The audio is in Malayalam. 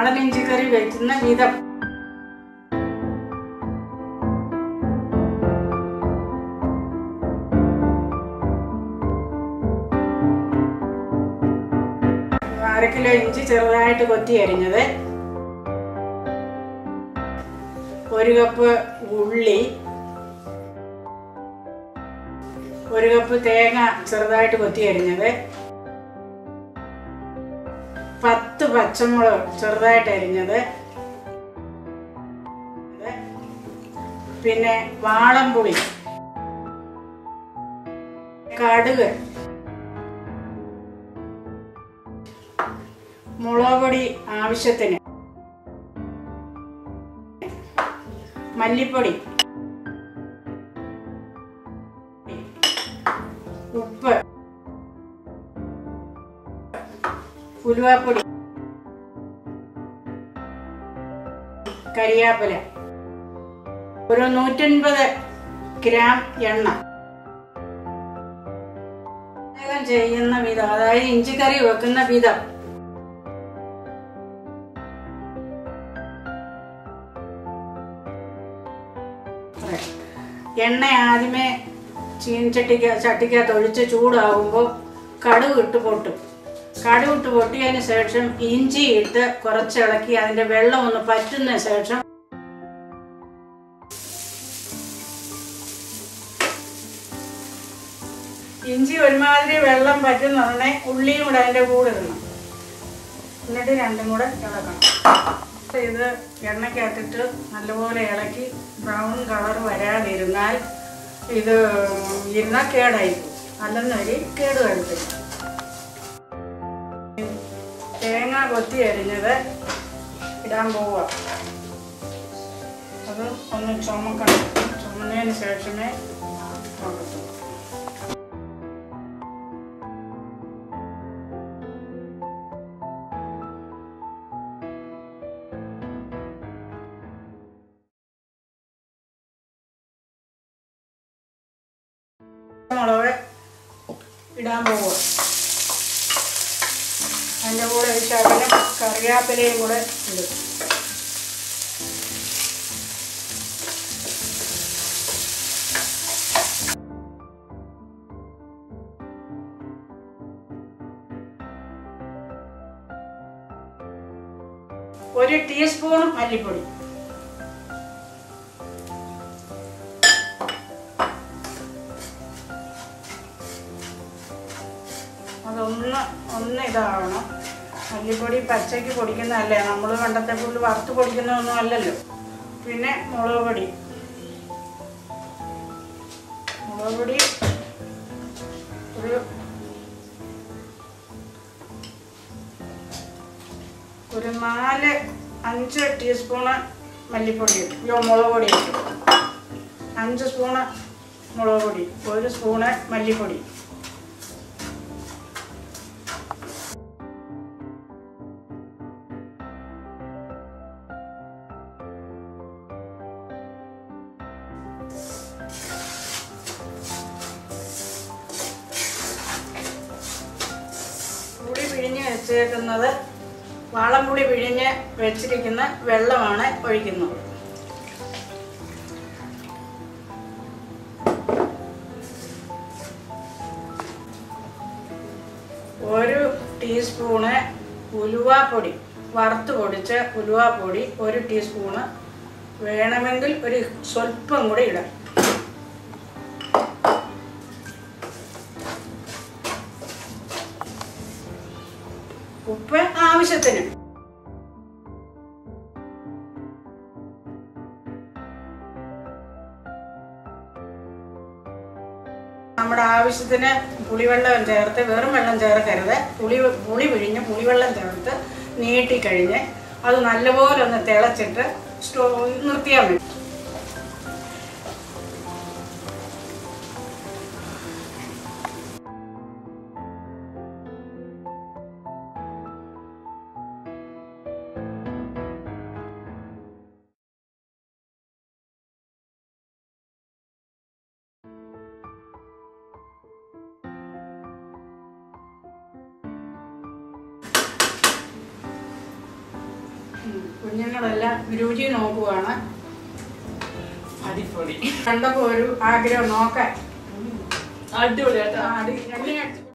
നാടൻ ഇഞ്ചിക്കറി വെക്കുന്ന വിധം. അര കിലോ ഇഞ്ചി ചെറുതായിട്ട് കൊത്തി അരിഞ്ഞത്, 1 കപ്പ് ഉള്ളി, 1 കപ്പ് തേങ്ങ ചെറുതായിട്ട് കൊത്തി അരിഞ്ഞത്, 10 പച്ചമുളക് ചെറുതായിട്ട് അരിഞ്ഞത്, പിന്നെ വാളംപുളി, കടുക്, മുളക് പൊടി ആവശ്യത്തിന്, മല്ലിപ്പൊടി, ഉപ്പ്, ഉലുവാപ്പൊടി, കരിയാപ്പില, ഒരു 150 ഗ്രാം എണ്ണ. ചെയ്യുന്ന വിധം, അതായത് ഇഞ്ചിക്കറി വെക്കുന്ന വിധം. എണ്ണ ആദ്യമേ ചട്ടിക്കകത്ത് ഒഴിച്ച് ചൂടാകുമ്പോൾ കടുക് ഇട്ട് പൊട്ടും. കടുക് ഇട്ട് പൊട്ടിയതിന് ശേഷം ഇഞ്ചി ഇട്ട് കുറച്ചിളക്കി അതിൻ്റെ വെള്ളം ഒന്ന് പറ്റുന്ന ശേഷം ഇഞ്ചി ഒരുമാതിരി വെള്ളം പറ്റുന്നുടനെ ഉള്ളിയും കൂടെ അതിൻ്റെ കൂടെ ഇടണം. എന്നിട്ട് രണ്ടും കൂടെ ഇളക്കണം. ഇത് എണ്ണയ്ക്കകത്തിട്ട് നല്ലപോലെ ഇളക്കി ബ്രൗൺ കളർ വരാതിരുന്നാൽ ഇത് ഇരുന്നാൽ കേടായി പോകും. അല്ലെന്നൊരു കേട് വരത്തില്ല. തേങ്ങ കൊത്തി അരിഞ്ഞത് ഇടാൻ പോവുക. അത് ഒന്ന് ചുമക്കണം. ചുമന്നതിന് ശേഷമേ നോക്കത്തുള്ളൂ. മുളക് ഇടാൻ പോവുക. അതിൻ്റെ കൂടെ ഒരു ശകലം കറിവേപ്പിലയും കൂടെ ഇടും. ഒരു ടീസ്പൂൺ മല്ലിപ്പൊടി, അതൊന്ന് ഇതാവണം. മല്ലിപ്പൊടി പച്ചയ്ക്ക് പൊടിക്കുന്നതല്ലേ, നമ്മൾ പണ്ടത്തെ പുല്ല് വറുത്ത് പൊടിക്കുന്നതൊന്നും അല്ലല്ലോ. പിന്നെ മുളക് പൊടി ഒരു 4-5 ടീസ്പൂണ് മല്ലിപ്പൊടി ഇടും. മുളക് പൊടി ഇട്ടു. 5 സ്പൂണ് മുളക് പൊടി, 1 സ്പൂണ് മല്ലിപ്പൊടി. പുളി പിഴിഞ്ഞ് വെച്ചേക്കുന്നത്, വാളംപുളി പിഴിഞ്ഞ് വെച്ചിരിക്കുന്ന വെള്ളമാണ് ഒഴിക്കുന്നത്. ഒരു ടീസ്പൂണ് ഉലുവാപ്പൊടി, വറുത്ത് പൊടിച്ച ഉലുവാപ്പൊടി 1 ടീസ്പൂണ്. വേണമെങ്കിൽ ഒരു സ്വല്പം കൂടി ഇടാം. ഉപ്പ് ആവശ്യത്തിന്. നമ്മുടെ ആവശ്യത്തിന് പുളിവെള്ളം ചേർത്ത്, വെറും വെള്ളം ചേർക്കരുത്. പുളി പിഴിഞ്ഞ് പുളിവെള്ളം ചേർത്ത് നീട്ടിക്കഴിഞ്ഞ് അത് നല്ലപോലെ ഒന്ന് തിളച്ചിട്ട് നിർത്തിയാൽ മതി. കുഞ്ഞുങ്ങളെല്ലാം രുചി നോക്കുവാണ്. അടിപൊളി. കണ്ടപ്പോ ഒരു ആഗ്രഹം നോക്കാൻ. അടിപൊളിയാട്ടോ.